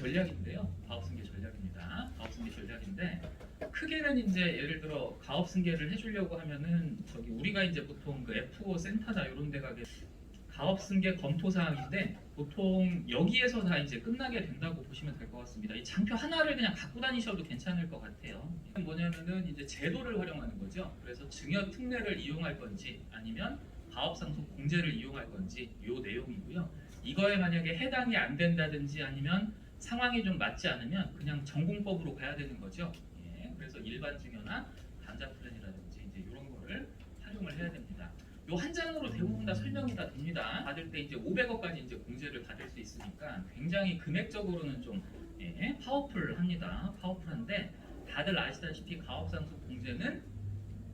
전략인데요. 가업승계 전략입니다. 가업승계 전략인데 크게는 이제 예를 들어 가업승계를 해주려고 하면은 저기 우리가 이제 보통 그 F5 센터나 이런 데 가게 가업승계 검토 사항인데 보통 여기에서 다 이제 끝나게 된다고 보시면 될 것 같습니다. 이 장표 하나를 그냥 갖고 다니셔도 괜찮을 것 같아요. 뭐냐면은 이제 제도를 활용하는 거죠. 그래서 증여 특례를 이용할 건지 아니면 가업상속 공제를 이용할 건지 요 내용이고요. 이거에 만약에 해당이 안 된다든지 아니면 상황이 좀 맞지 않으면 그냥 전공법으로 가야 되는 거죠. 예, 그래서 일반 증여나 감자 플랜이라든지 이제 이런 거를 활용을 해야 됩니다. 요 한 장으로 대부분 다 설명이 다 됩니다. 받을 때 이제 500억까지 이제 공제를 받을 수 있으니까 굉장히 금액적으로는 좀 예, 파워풀합니다. 파워풀한데 다들 아시다시피 가업상속 공제는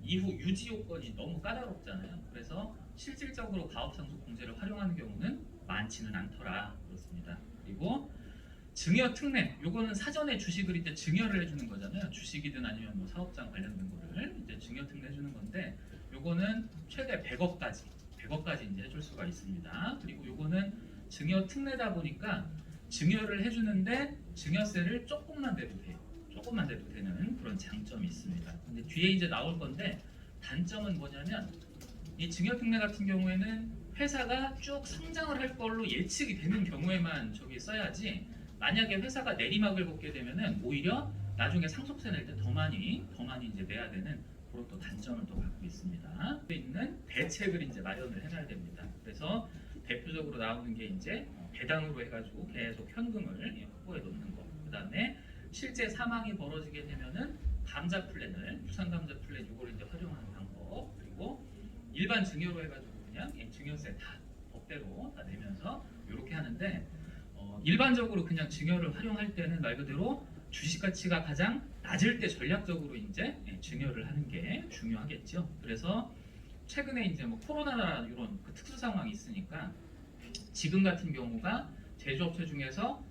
이후 유지 요건이 너무 까다롭잖아요. 그래서 실질적으로 가업상속 공제를 활용하는 경우는 많지는 않더라 그렇습니다. 그리고 증여 특례, 요거는 사전에 주식을 이제 증여를 해주는 거잖아요. 주식이든 아니면 뭐 사업장 관련된 거를 이제 증여 특례 해주는 건데, 요거는 최대 100억까지 이제 해줄 수가 있습니다. 그리고 요거는 증여 특례다 보니까 증여를 해주는데 증여세를 조금만 내도 돼요. 조금만 내도 되는 그런 장점이 있습니다. 근데 뒤에 이제 나올 건데 단점은 뭐냐면 이 증여 특례 같은 경우에는 회사가 쭉 성장을 할 걸로 예측이 되는 경우에만 저기 써야지, 만약에 회사가 내리막을 걷게 되면은 오히려 나중에 상속세 낼 때 더 많이 이제 내야 되는 그런 또 단점을 또 갖고 있습니다. 있는 대책을 이제 마련을 해놔야 됩니다. 그래서 대표적으로 나오는 게 이제 배당으로 해가지고 계속 현금을 확보해 놓는 거. 그다음에 실제 사망이 벌어지게 되면은 감자 플랜을 유산 감자 플랜 이걸 이제 활용하는 방법. 그리고 일반 증여로 해가지고 그냥 증여세 다 법대로 다 내면서 이렇게 하는데, 일반적으로 그냥 증여를 활용할 때는 말 그대로 주식 가치가 가장 낮을 때 전략적으로 이제 증여를 하는 게 중요하겠죠. 그래서 최근에 이제 뭐 코로나나 이런 그 특수 상황이 있으니까 지금 같은 경우가 제조업체 중에서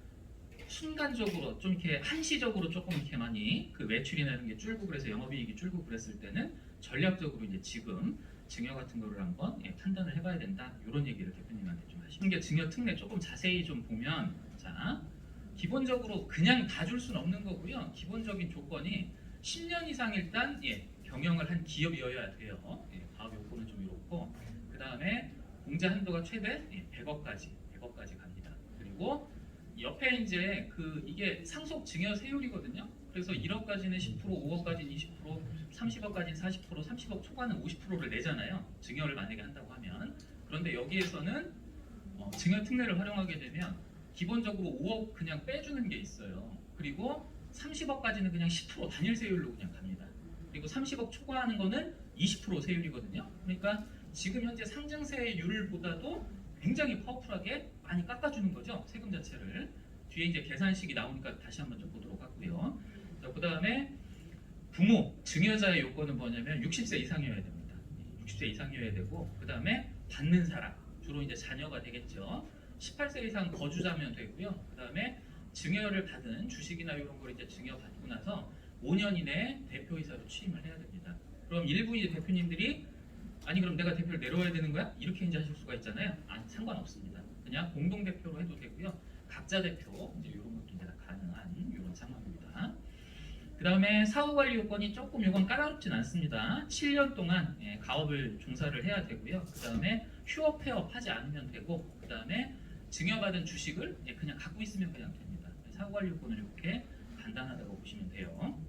순간적으로 좀 이렇게 한시적으로 조금 이렇게 많이 그 매출이나 이런 게 줄고 그래서 영업이익이 줄고 그랬을 때는 전략적으로 이제 지금 증여 같은 거를 한번 판단을 해봐야 된다. 이런 얘기를 대표님한테 좀 하시는 게, 증여 특례 조금 자세히 좀 보면, 자 기본적으로 그냥 다 줄 수는 없는 거고요. 기본적인 조건이 10년 이상 일단 경영을 한 기업이어야 돼요. 가업 요건은 좀 이렇고, 그 다음에 공제 한도가 최대 100억까지 갑니다. 그리고 옆에 이제 그 이게 상속 증여 세율이거든요. 그래서 1억까지는 10%, 5억까지는 20%, 30억까지는 40%, 30억 초과는 50%를 내잖아요. 증여를 만약에 한다고 하면. 그런데 여기에서는 증여 특례를 활용하게 되면 기본적으로 5억 그냥 빼주는 게 있어요. 그리고 30억까지는 그냥 10% 단일 세율로 그냥 갑니다. 그리고 30억 초과하는 거는 20% 세율이거든요. 그러니까 지금 현재 상증세율보다도 굉장히 파워풀하게 많이 깎아주는 거죠. 세금 자체를. 뒤에 이제 계산식이 나오니까 다시 한번 좀 보도록 하고요. 그 다음에 부모, 증여자의 요건은 뭐냐면 60세 이상이어야 됩니다. 60세 이상이어야 되고, 그 다음에 받는 사람, 주로 이제 자녀가 되겠죠. 18세 이상 거주자면 되고요. 그 다음에 증여를 받은 주식이나 이런 걸 이제 증여받고 나서 5년 이내에 대표이사로 취임을 해야 됩니다. 그럼 일부 이제 대표님들이 아니 그럼 내가 대표를 내려와야 되는 거야? 이렇게 이제 하실 수가 있잖아요. 아니 상관없습니다. 그냥 공동 대표로 해도 되고요. 각자 대표 이제 이런 것도 이제 가능한 이런 상황입니다. 그 다음에 사후관리 요건이 조금 이건 까다롭진 않습니다. 7년 동안 가업을 종사를 해야 되고요. 그 다음에 휴업 폐업 하지 않으면 되고, 그 다음에 증여받은 주식을 그냥 갖고 있으면 그냥 됩니다. 사후관리 요건을 이렇게 간단하다고 보시면 돼요.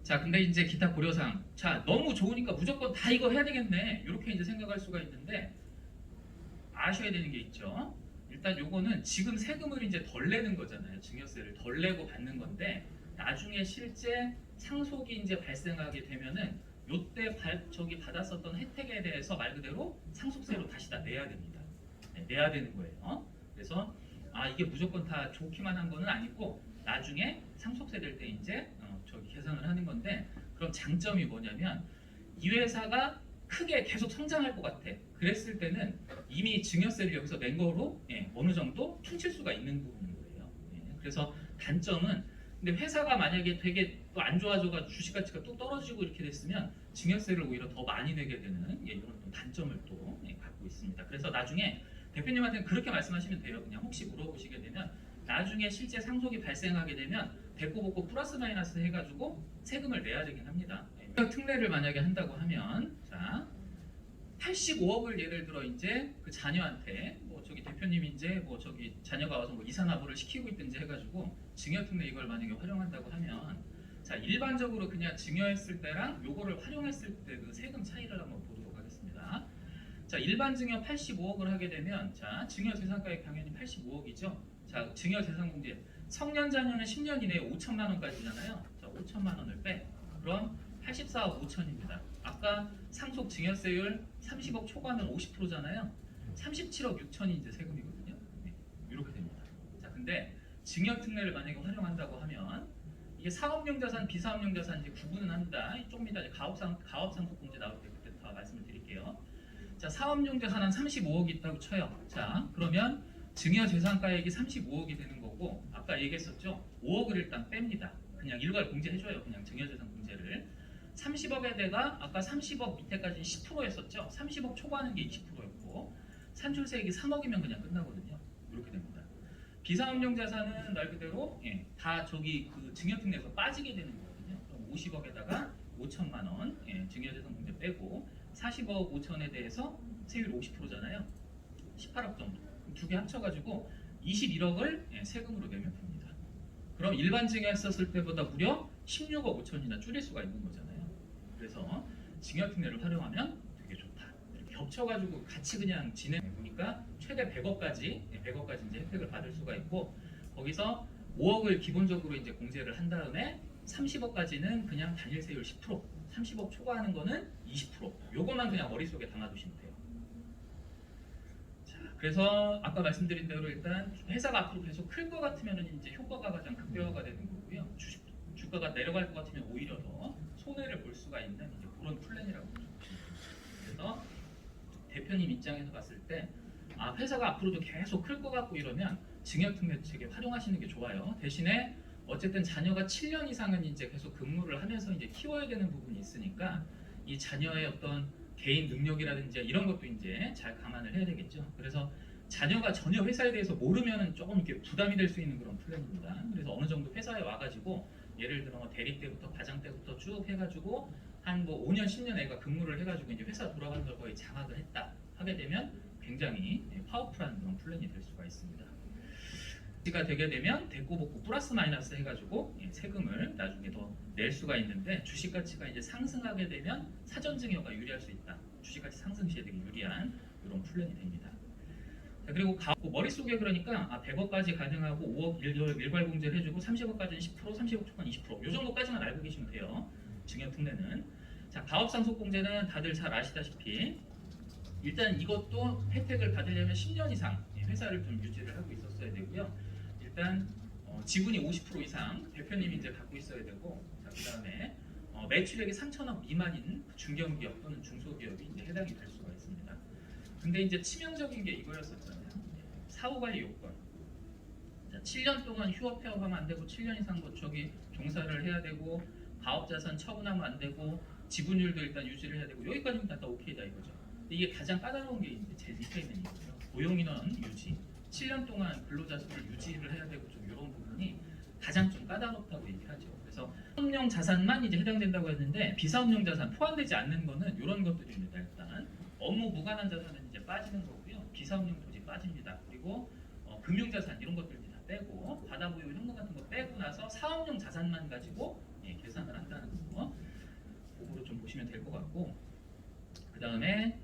자, 근데 이제 기타 고려사항. 자, 너무 좋으니까 무조건 다 이거 해야 되겠네. 이렇게 이제 생각할 수가 있는데, 아셔야 되는 게 있죠. 일단 요거는 지금 세금을 이제 덜 내는 거잖아요. 증여세를 덜 내고 받는 건데, 나중에 실제 상속이 이제 발생하게 되면은 요때 저기 받았었던 혜택에 대해서 말 그대로 상속세로 다시 다 내야 됩니다. 내야 되는 거예요. 그래서 이게 무조건 다 좋기만 한 거는 아니고 나중에 상속세 될 때 이제 저기 계산을 하는 건데, 그럼 장점이 뭐냐면 이 회사가 크게 계속 성장할 것 같아. 그랬을 때는 이미 증여세를 여기서 낸 거로 어느 정도 퉁칠 수가 있는 부분인 거예요. 그래서 단점은, 근데 회사가 만약에 되게 또 안 좋아져가 주식 가치가 또 떨어지고 이렇게 됐으면 증여세를 오히려 더 많이 내게 되는 이런 또 단점을 또 갖고 있습니다. 그래서 나중에 대표님한테는 그렇게 말씀하시면 돼요. 그냥 혹시 물어보시게 되면 나중에 실제 상속이 발생하게 되면 대꼬복고 플러스 마이너스 해가지고 세금을 내야 되긴 합니다. 특례를 만약에 한다고 하면 자 85억을 예를 들어 이제 그 자녀한테 뭐 저기 대표님이 이제 뭐 저기 자녀가 와서 뭐 이사나보를 시키고 있든지 해가지고 증여특례 이걸 만약에 활용한다고 하면 자 일반적으로 그냥 증여했을 때랑 요거를 활용했을 때 그 세금 차이를 한번 보도록 하겠습니다. 자 일반 증여 85억을 하게 되면 자 증여재산가액 당연히 85억이죠. 자 증여재산공제 성년 자녀는 10년 이내에 5천만 원까지잖아요. 자 5천만 원을 빼 그럼 84억 5천입니다. 아까 상속 증여세율 30억 초과는 50%잖아요. 37억 6천이 이제 세금이거든요. 네, 이렇게 됩니다. 자, 근데 증여특례를 만약에 활용한다고 하면 이게 사업용 자산, 비사업용 자산 이제 구분은 한다. 조금 이따 가업상속공제 나올 때 그때 다 말씀을 드릴게요. 자, 사업용 자산 한 35억이 있다고 쳐요. 자, 그러면 증여재산가액이 35억이 되는 거고 아까 얘기했었죠. 5억을 일단 뺍니다. 그냥 일괄 공제해줘요. 그냥 증여재산 공제를. 30억에다가 아까 30억 밑에까지 10%였었죠. 30억 초과하는 게 20%였고 산출세액이 3억이면 그냥 끝나거든요. 이렇게 됩니다. 비사업용 자산은 말 그대로 다 저기 그 증여특례에서 빠지게 되는 거거든요. 그럼 50억에다가 5천만 원 증여재산 공제 빼고 40억 5천에 대해서 세율 50%잖아요. 18억 정도. 두 개 합쳐가지고 21억을 세금으로 내면 됩니다. 그럼 일반 증여했었을 때보다 무려 16억 5천이나 줄일 수가 있는 거잖아요. 그래서 증여특례를 활용하면 되게 좋다. 이렇게 겹쳐가지고 같이 그냥 진행해 보니까 최대 100억까지 이제 혜택을 받을 수가 있고 거기서 5억을 기본적으로 이제 공제를 한 다음에 30억까지는 그냥 단일세율 10%, 30억 초과하는 거는 20%. 요것만 그냥 머릿속에 담아두시면 돼요. 자, 그래서 아까 말씀드린 대로 일단 회사가 앞으로 계속 클 것 같으면 이제 효과가 가장 극대화가 되는 거고요. 주가가 내려갈 것 같으면 오히려 더 손해를 볼 수가 있는 이제 그런 플랜이라고 보시면 됩니다. 그래서 대표님 입장에서 봤을 때 아, 회사가 앞으로도 계속 클 것 같고 이러면 증여특례 되게 활용하시는 게 좋아요. 대신에 어쨌든 자녀가 7년 이상은 이제 계속 근무를 하면서 이제 키워야 되는 부분이 있으니까 이 자녀의 어떤 개인 능력이라든지 이런 것도 이제 잘 감안을 해야 되겠죠. 그래서 자녀가 전혀 회사에 대해서 모르면은 조금 이렇게 부담이 될 수 있는 그런 플랜입니다. 그래서 어느 정도 회사에 와가지고 예를 들어 뭐 대리 때부터 과장 때부터 쭉 해가지고 한 뭐 5년 10년 애가 근무를 해가지고 이제 회사 돌아가는 걸 거의 장악을 했다 하게 되면 굉장히 파워풀한 그런 플랜이 될 수가 있습니다. 가 되게 되면 대꼬복고 플러스 마이너스 해가지고 세금을 나중에 더 낼 수가 있는데 주식 가치가 이제 상승하게 되면 사전 증여가 유리할 수 있다. 주식 가치 상승 시에 되게 유리한 이런 플랜이 됩니다. 자, 그리고 머릿속에 그러니까 100억까지 가능하고 5억 일괄 공제를 해주고 30억까지는 10%, 30억 초과는 20%. 이 정도까지만 알고 계시면 돼요. 증여특례는. 자, 가업상속공제는 다들 잘 아시다시피 일단 이것도 혜택을 받으려면 10년 이상 회사를 좀 유지를 하고 있었어야 되고요. 일단 지분이 50% 이상 대표님이 이제 갖고 있어야 되고, 자, 그다음에 매출액이 3천억 미만인 중견기업 또는 중소기업이 이제 해당이 될 수가 있습니다. 근데 이제 치명적인 게 이거였었잖아요. 사후관리 요건. 자, 7년 동안 휴업 폐업하면 안 되고 7년 이상 뭐 저기 종사를 해야 되고 가업자산 처분하면 안 되고 지분율도 일단 유지를 해야 되고 여기까지는 다 오케이다 이거죠. 근데 이게 가장 까다로운 게 이제 제일 밑에 있는 이거죠. 고용인원 유지. 7년 동안 근로자 수를 유지를 해야 되고 좀 이런 부분이 가장 좀 까다롭다고 얘기하죠. 그래서 사업용 자산만 이제 해당된다고 했는데 비사업용 자산 포함되지 않는 거는 이런 것들입니다. 일단 업무 무관한 자산은 이제 빠지는 거고요. 비사업용 토지 빠집니다. 그리고 금융자산 이런 것들 다 빼고 바다보유 현금 같은 거 빼고 나서 사업용 자산만 가지고 계산을 한다는 거. 그거로 좀 보시면 될 것 같고, 그 다음에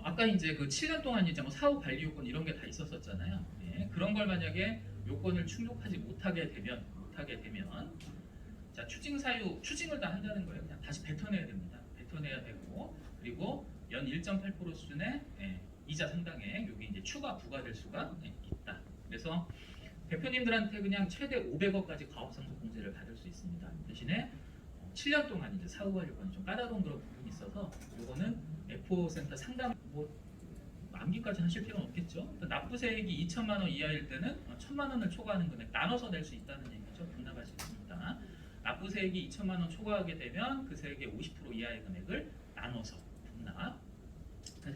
아까 이제 그 7년 동안 이제 뭐 사후 관리 요건 이런 게 다 있었었잖아요. 그런 걸 만약에 요건을 충족하지 못하게 되면 자 추징 사유 추징을 다 한다는 거예요. 그냥 다시 뱉어내야 됩니다. 뱉어내야 되고 그리고 연 1.8% 수준의 이자 상당액 여기 이제 추가 부과될 수가 있다. 그래서 대표님들한테 그냥 최대 500억까지 가업상속공제를 받을 수 있습니다. 대신에 7년 동안 이제 사후 관리 요건이 좀 까다로운 그런 부분이 있어서 요거는 F5센터 상담 뭐 만기까지 하실 필요는 없겠죠. 납부세액이 2천만 원 이하일 때는 1,000만 원을 초과하는 금액 나눠서 낼 수 있다는 얘기죠. 분납할 수 있습니다. 납부세액이 2천만 원 초과하게 되면 그 세액의 50% 이하의 금액을 나눠서 분납할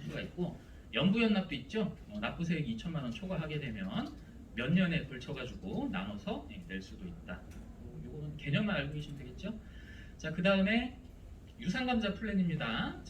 수가 있고 연부연납도 있죠. 납부세액이 2천만 원 초과하게 되면 몇 년에 걸쳐가지고 나눠서 낼 수도 있다. 요거는 개념만 알고 계시면 되겠죠. 자, 그 다음에 유상감자 플랜입니다.